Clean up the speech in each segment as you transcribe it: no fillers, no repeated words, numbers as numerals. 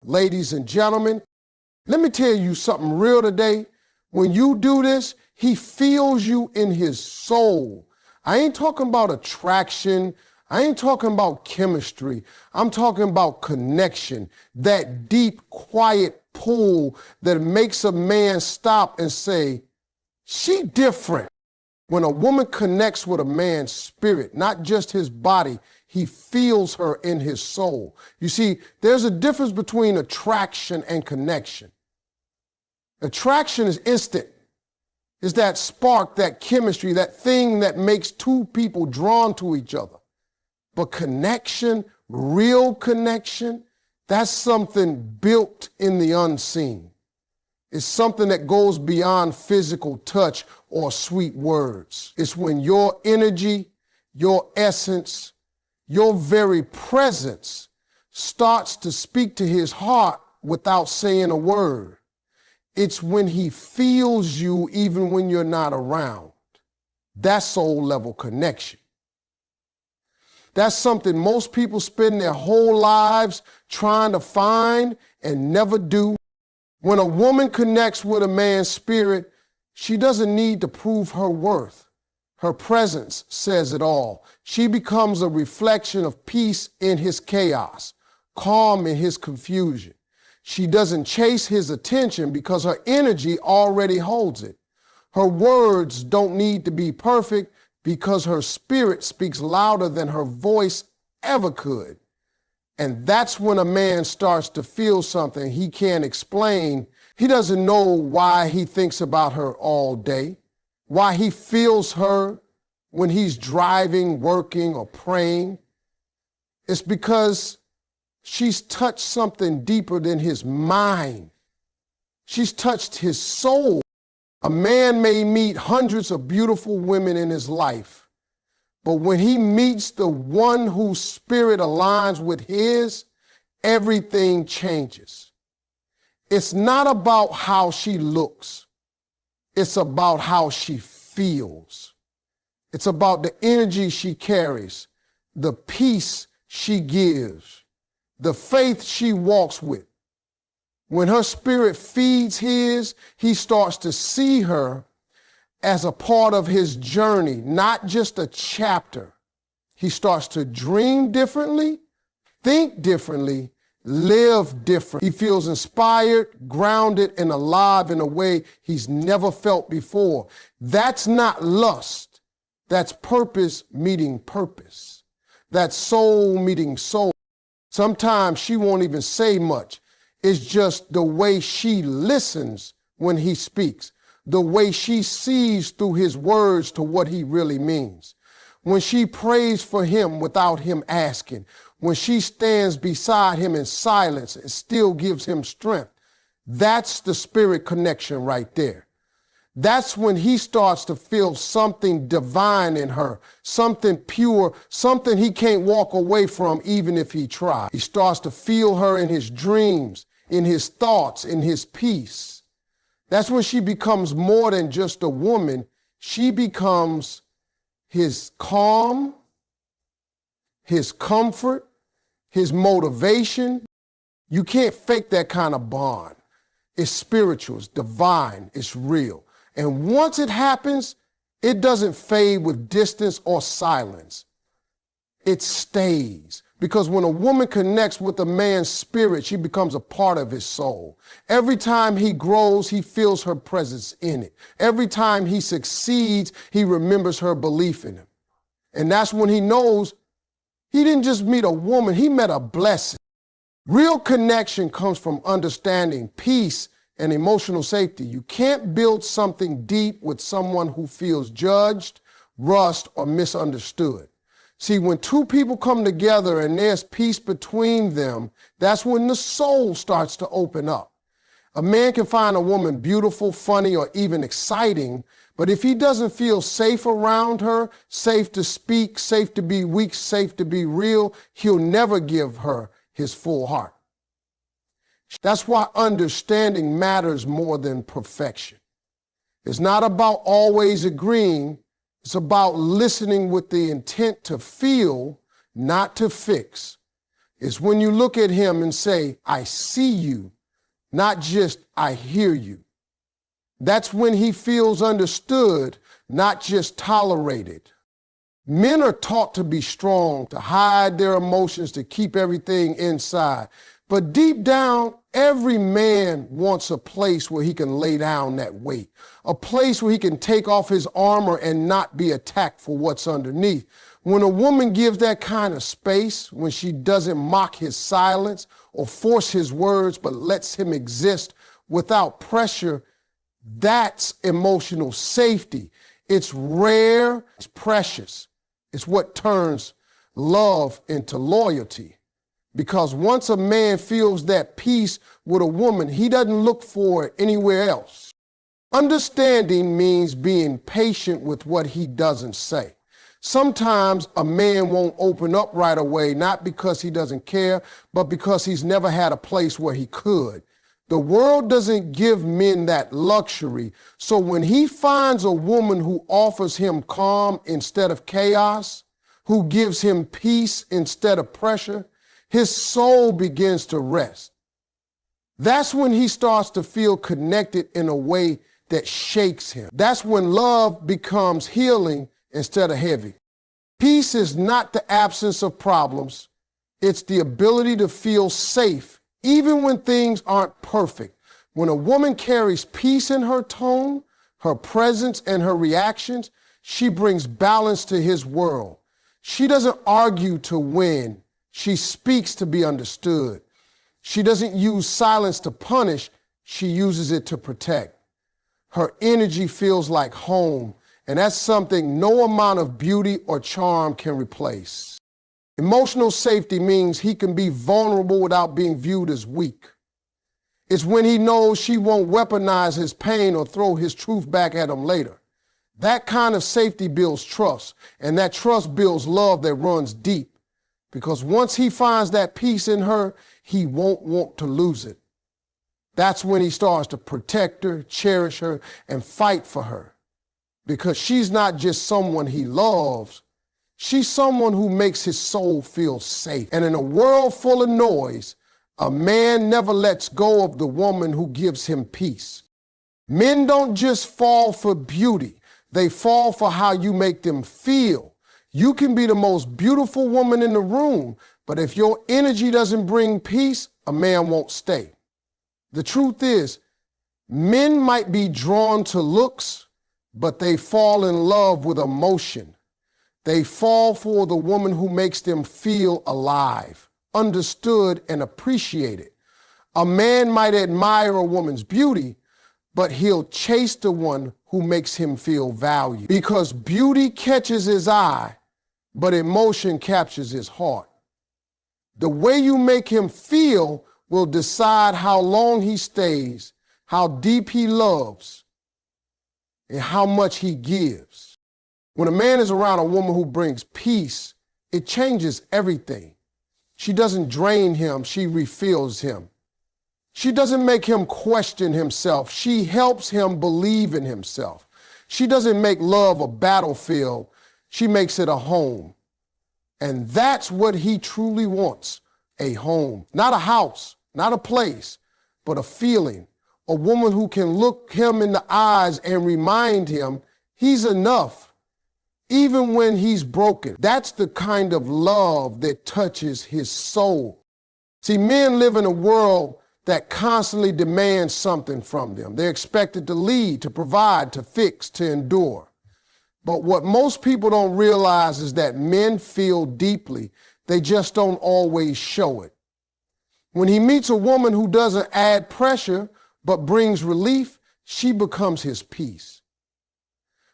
Ladies and gentlemen, let me tell you something real today. When you do this, he feels you in his soul. I ain't talking about attraction. I ain't talking about chemistry. I'm talking about connection, that deep, quiet pull that makes a man stop and say, she different. When a woman connects with a man's spirit, not just his body, he feels her in his soul. You see, there's a difference between attraction and connection. Attraction is instant. It's that spark, that chemistry, that thing that makes two people drawn to each other. But connection, real connection, that's something built in the unseen. It's something that goes beyond physical touch or sweet words. It's when your energy, your essence, your very presence starts to speak to his heart without saying a word. It's when he feels you even when you're not around. That's soul level connection. That's something most people spend their whole lives trying to find and never do. When a woman connects with a man's spirit, she doesn't need to prove her worth. Her presence says it all. She becomes a reflection of peace in his chaos, calm in his confusion. She doesn't chase his attention because her energy already holds it. Her words don't need to be perfect because her spirit speaks louder than her voice ever could. And that's when a man starts to feel something he can't explain. He doesn't know why he thinks about her all day, why he feels her when he's driving, working, or praying. It's because she's touched something deeper than his mind. She's touched his soul. A man may meet hundreds of beautiful women in his life, but when he meets the one whose spirit aligns with his, everything changes. It's not about how she looks. It's about how she feels. It's about the energy she carries, the peace she gives, the faith she walks with. When her spirit feeds his, he starts to see her as a part of his journey, not just a chapter. He starts to dream differently, think differently, live different. He feels inspired, grounded, and alive in a way he's never felt before. That's not lust. That's purpose meeting purpose. That's soul meeting soul. Sometimes she won't even say much. It's just the way she listens when he speaks, the way she sees through his words to what he really means. When she prays for him without him asking, when she stands beside him in silence and still gives him strength, that's the spirit connection right there. That's when he starts to feel something divine in her, something pure, something he can't walk away from even if he tries. He starts to feel her in his dreams, in his thoughts, in his peace. That's when she becomes more than just a woman. She becomes his calm, his comfort, his motivation. You can't fake that kind of bond. It's spiritual, it's divine, it's real. And once it happens, it doesn't fade with distance or silence. It stays. Because when a woman connects with a man's spirit, she becomes a part of his soul. Every time he grows, he feels her presence in it. Every time he succeeds, he remembers her belief in him. And that's when he knows he didn't just meet a woman, he met a blessing. Real connection comes from understanding peace and emotional safety. You can't build something deep with someone who feels judged, rushed, or misunderstood. See, when two people come together and there's peace between them, that's when the soul starts to open up. A man can find a woman beautiful, funny, or even exciting, but if he doesn't feel safe around her, safe to speak, safe to be weak, safe to be real, he'll never give her his full heart. That's why understanding matters more than perfection. It's not about always agreeing. It's about listening with the intent to feel, not to fix. It's when you look at him and say, I see you, not just I hear you. That's when he feels understood, not just tolerated. Men are taught to be strong, to hide their emotions, to keep everything inside. But deep down, every man wants a place where he can lay down that weight, a place where he can take off his armor and not be attacked for what's underneath. When a woman gives that kind of space, when she doesn't mock his silence or force his words, but lets him exist without pressure, that's emotional safety. It's rare, it's precious. It's what turns love into loyalty. Because once a man feels that peace with a woman, he doesn't look for it anywhere else. Understanding means being patient with what he doesn't say. Sometimes a man won't open up right away, not because he doesn't care, but because he's never had a place where he could. The world doesn't give men that luxury. So when he finds a woman who offers him calm instead of chaos, who gives him peace instead of pressure, his soul begins to rest. That's when he starts to feel connected in a way that shakes him. That's when love becomes healing instead of heavy. Peace is not the absence of problems. It's the ability to feel safe even when things aren't perfect. When a woman carries peace in her tone, her presence, and her reactions, she brings balance to his world. She doesn't argue to win. She speaks to be understood. She doesn't use silence to punish. She uses it to protect. Her energy feels like home, and that's something no amount of beauty or charm can replace. Emotional safety means he can be vulnerable without being viewed as weak. It's when he knows she won't weaponize his pain or throw his truth back at him later. That kind of safety builds trust, and that trust builds love that runs deep. Because once he finds that peace in her, he won't want to lose it. That's when he starts to protect her, cherish her, and fight for her. Because she's not just someone he loves, she's someone who makes his soul feel safe. And in a world full of noise, a man never lets go of the woman who gives him peace. Men don't just fall for beauty, they fall for how you make them feel. You can be the most beautiful woman in the room, but if your energy doesn't bring peace, a man won't stay. The truth is, men might be drawn to looks, but they fall in love with emotion. They fall for the woman who makes them feel alive, understood, and appreciated. A man might admire a woman's beauty, but he'll chase the one who makes him feel valued. Because beauty catches his eye, but emotion captures his heart. The way you make him feel will decide how long he stays, how deep he loves, and how much he gives. When a man is around a woman who brings peace, it changes everything. She doesn't drain him, she refills him. She doesn't make him question himself, she helps him believe in himself. She doesn't make love a battlefield, she makes it a home. And that's what he truly wants, a home. Not a house, not a place, but a feeling. A woman who can look him in the eyes and remind him he's enough, even when he's broken. That's the kind of love that touches his soul. See, men live in a world that constantly demands something from them. They're expected to lead, to provide, to fix, to endure. But what most people don't realize is that men feel deeply. They just don't always show it. When he meets a woman who doesn't add pressure, but brings relief, she becomes his peace.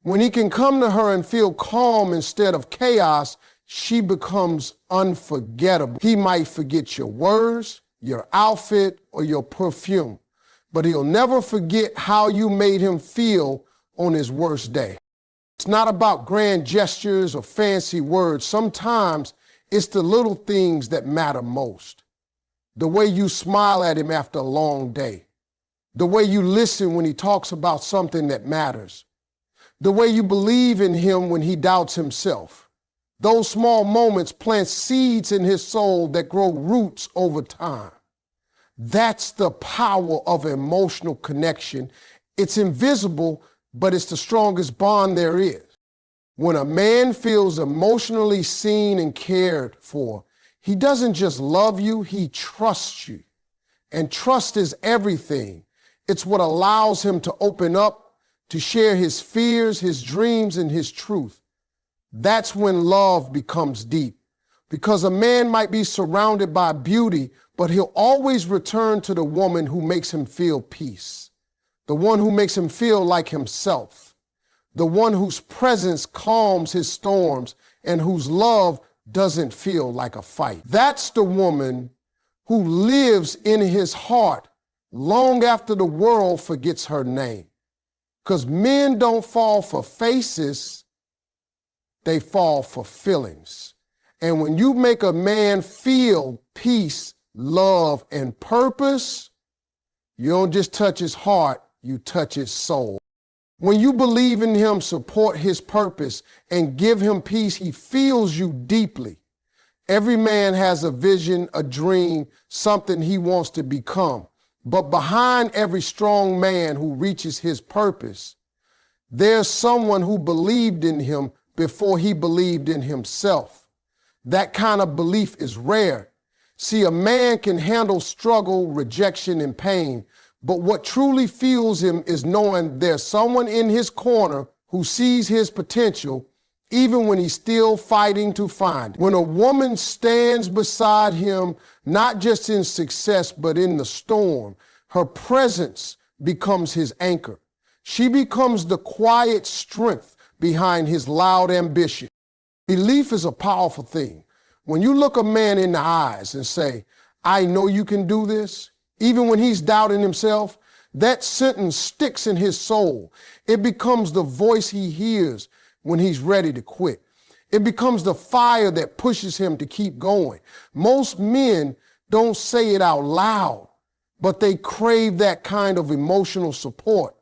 When he can come to her and feel calm instead of chaos, she becomes unforgettable. He might forget your words, your outfit, or your perfume, but he'll never forget how you made him feel on his worst day. It's not about grand gestures or fancy words. Sometimes it's the little things that matter most. The way you smile at him after a long day. The way you listen when he talks about something that matters. The way you believe in him when he doubts himself. Those small moments plant seeds in his soul that grow roots over time. That's the power of emotional connection. It's invisible, but it's the strongest bond there is. When a man feels emotionally seen and cared for, he doesn't just love you, he trusts you. And trust is everything. It's what allows him to open up, to share his fears, his dreams, and his truth. That's when love becomes deep. Because a man might be surrounded by beauty, but he'll always return to the woman who makes him feel peace, the one who makes him feel like himself, the one whose presence calms his storms and whose love doesn't feel like a fight. That's the woman who lives in his heart long after the world forgets her name. Because men don't fall for faces, they fall for feelings. And when you make a man feel peace, love, and purpose, you don't just touch his heart, you touch his soul. When you believe in him, support his purpose, and give him peace, he feels you deeply. Every man has a vision, a dream, something he wants to become. But behind every strong man who reaches his purpose, there's someone who believed in him before he believed in himself. That kind of belief is rare. See, a man can handle struggle, rejection, and pain, but what truly fuels him is knowing there's someone in his corner who sees his potential, even when he's still fighting to find it. When a woman stands beside him, not just in success, but in the storm, her presence becomes his anchor. She becomes the quiet strength behind his loud ambition. Belief is a powerful thing. When you look a man in the eyes and say, I know you can do this, even when he's doubting himself, that sentence sticks in his soul. It becomes the voice he hears when he's ready to quit. It becomes the fire that pushes him to keep going. Most men don't say it out loud, but they crave that kind of emotional support.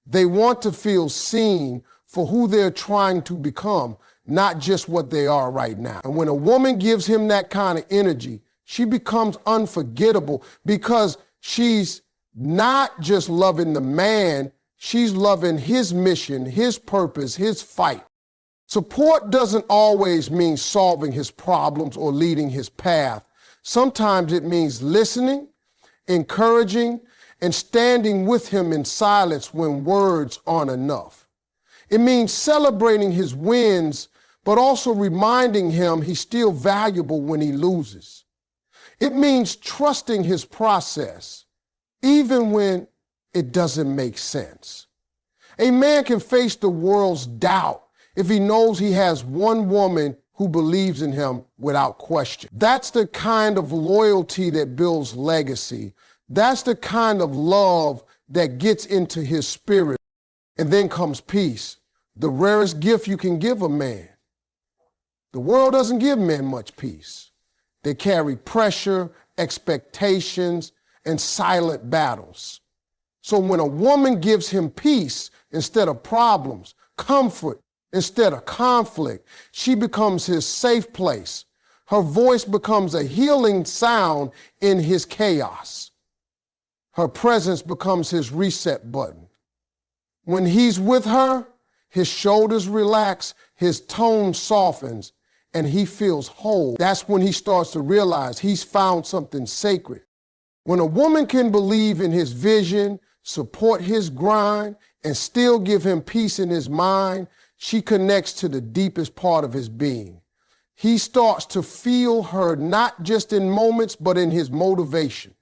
They want to feel seen for who they're trying to become, not just what they are right now. And when a woman gives him that kind of energy, she becomes unforgettable because she's not just loving the man, she's loving his mission, his purpose, his fight. Support doesn't always mean solving his problems or leading his path. Sometimes it means listening, encouraging, and standing with him in silence when words aren't enough. It means celebrating his wins, but also reminding him he's still valuable when he loses. It means trusting his process, even when it doesn't make sense. A man can face the world's doubt if he knows he has one woman who believes in him without question. That's the kind of loyalty that builds legacy. That's the kind of love that gets into his spirit. And then comes peace, the rarest gift you can give a man. The world doesn't give men much peace. They carry pressure, expectations, and silent battles. So when a woman gives him peace instead of problems, comfort instead of conflict, she becomes his safe place. Her voice becomes a healing sound in his chaos. Her presence becomes his reset button. When he's with her, his shoulders relax, his tone softens, and he feels whole. That's when he starts to realize he's found something sacred. When a woman can believe in his vision, support his grind, and still give him peace in his mind, she connects to the deepest part of his being. He starts to feel her not just in moments, but in his motivation.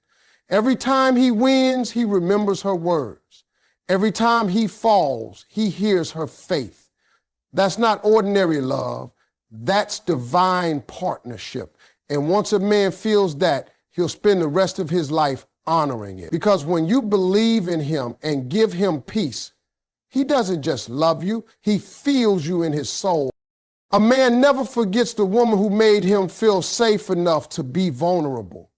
Every time he wins, he remembers her words. Every time he falls, he hears her faith. That's not ordinary love. That's divine partnership. And once a man feels that, he'll spend the rest of his life honoring it. Because when you believe in him and give him peace, he doesn't just love you, he feels you in his soul. A man never forgets the woman who made him feel safe enough to be vulnerable.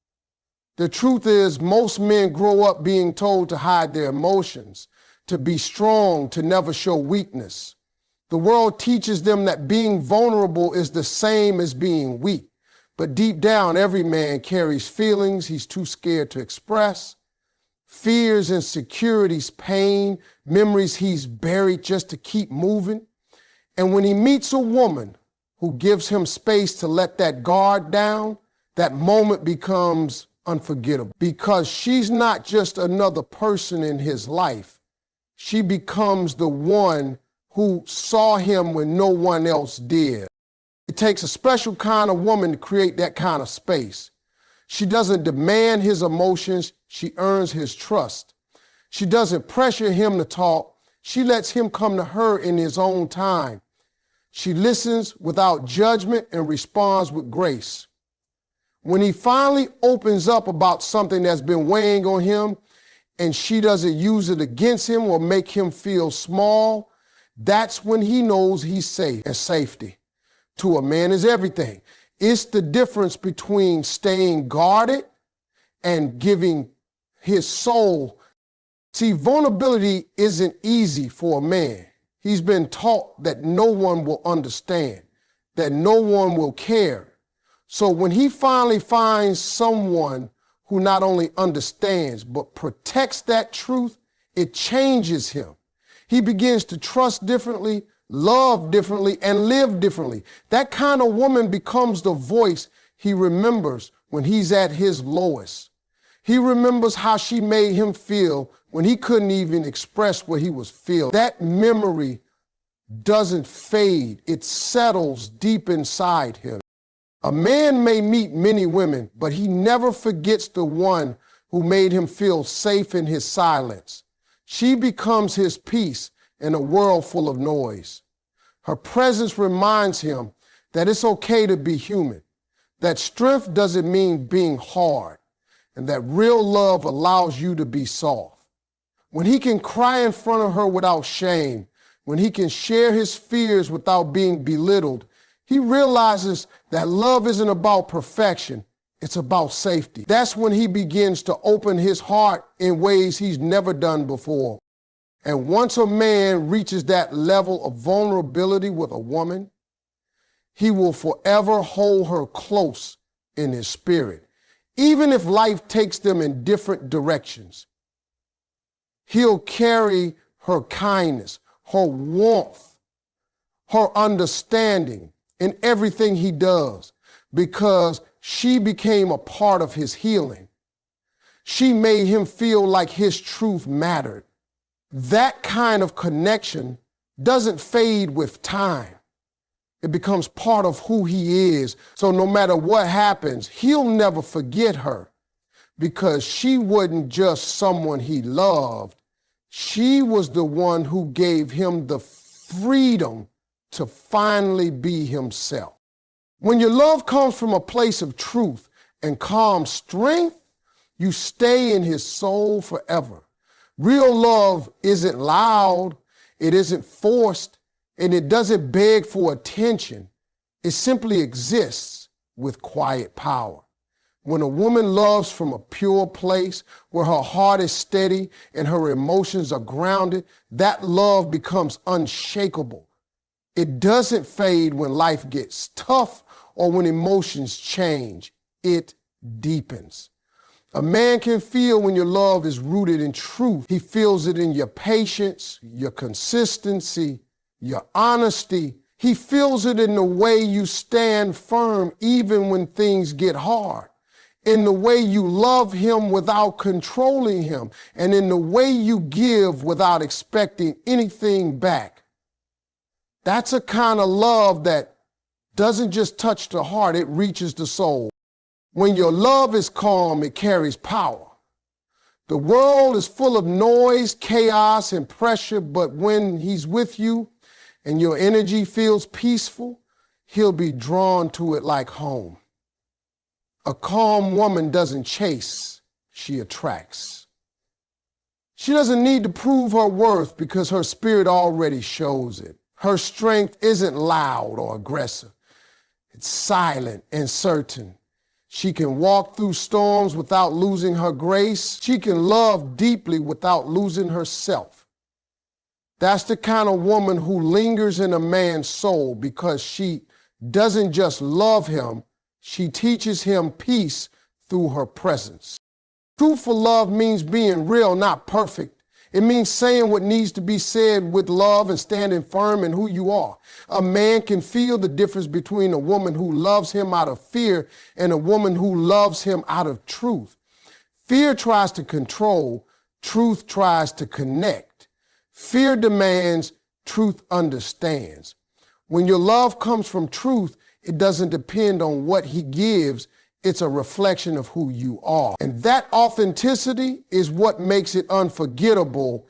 The truth is, most men grow up being told to hide their emotions, to be strong, to never show weakness. The world teaches them that being vulnerable is the same as being weak. But deep down, every man carries feelings he's too scared to express, fears, insecurities, pain, memories he's buried just to keep moving. And when he meets a woman who gives him space to let that guard down, that moment becomes unforgettable, because she's not just another person in his life. She becomes the one who saw him when no one else did. It takes a special kind of woman to create that kind of space. She doesn't demand his emotions, she earns his trust. She doesn't pressure him to talk, she lets him come to her in his own time. She listens without judgment and responds with grace. When he finally opens up about something that's been weighing on him and she doesn't use it against him or make him feel small, that's when he knows he's safe. And safety to a man is everything. It's the difference between staying guarded and giving his soul. See, vulnerability isn't easy for a man. He's been taught that no one will understand, that no one will care. So when he finally finds someone who not only understands, but protects that truth, it changes him. He begins to trust differently, love differently, and live differently. That kind of woman becomes the voice he remembers when he's at his lowest. He remembers how she made him feel when he couldn't even express what he was feeling. That memory doesn't fade. It settles deep inside him. A man may meet many women, but he never forgets the one who made him feel safe in his silence. She becomes his peace in a world full of noise. Her presence reminds him that it's okay to be human, that strength doesn't mean being hard, and that real love allows you to be soft. When he can cry in front of her without shame, when he can share his fears without being belittled, he realizes that love isn't about perfection, it's about safety. That's when he begins to open his heart in ways he's never done before. And once a man reaches that level of vulnerability with a woman, he will forever hold her close in his spirit, even if life takes them in different directions. He'll carry her kindness, her warmth, her understanding in everything he does, because she became a part of his healing. She made him feel like his truth mattered. That kind of connection doesn't fade with time. It becomes part of who he is. So no matter what happens, he'll never forget her, because she wasn't just someone he loved. She was the one who gave him the freedom to finally be himself. When your love comes from a place of truth and calm strength, you stay in his soul forever. Real love isn't loud, it isn't forced, and it doesn't beg for attention. It simply exists with quiet power. When a woman loves from a pure place, where her heart is steady and her emotions are grounded, that love becomes unshakable. It doesn't fade when life gets tough or when emotions change. It deepens. A man can feel when your love is rooted in truth. He feels it in your patience, your consistency, your honesty. He feels it in the way you stand firm even when things get hard, in the way you love him without controlling him, and in the way you give without expecting anything back. That's a kind of love that doesn't just touch the heart, it reaches the soul. When your love is calm, it carries power. The world is full of noise, chaos, and pressure, but when he's with you and your energy feels peaceful, he'll be drawn to it like home. A calm woman doesn't chase, she attracts. She doesn't need to prove her worth because her spirit already shows it. Her strength isn't loud or aggressive. It's silent and certain. She can walk through storms without losing her grace. She can love deeply without losing herself. That's the kind of woman who lingers in a man's soul because she doesn't just love him, she teaches him peace through her presence. Truthful love means being real, not perfect. It means saying what needs to be said with love and standing firm in who you are. A man can feel the difference between a woman who loves him out of fear and a woman who loves him out of truth. Fear tries to control, truth tries to connect. Fear demands, truth understands. When your love comes from truth, it doesn't depend on what he gives. It's a reflection of who you are. And that authenticity is what makes it unforgettable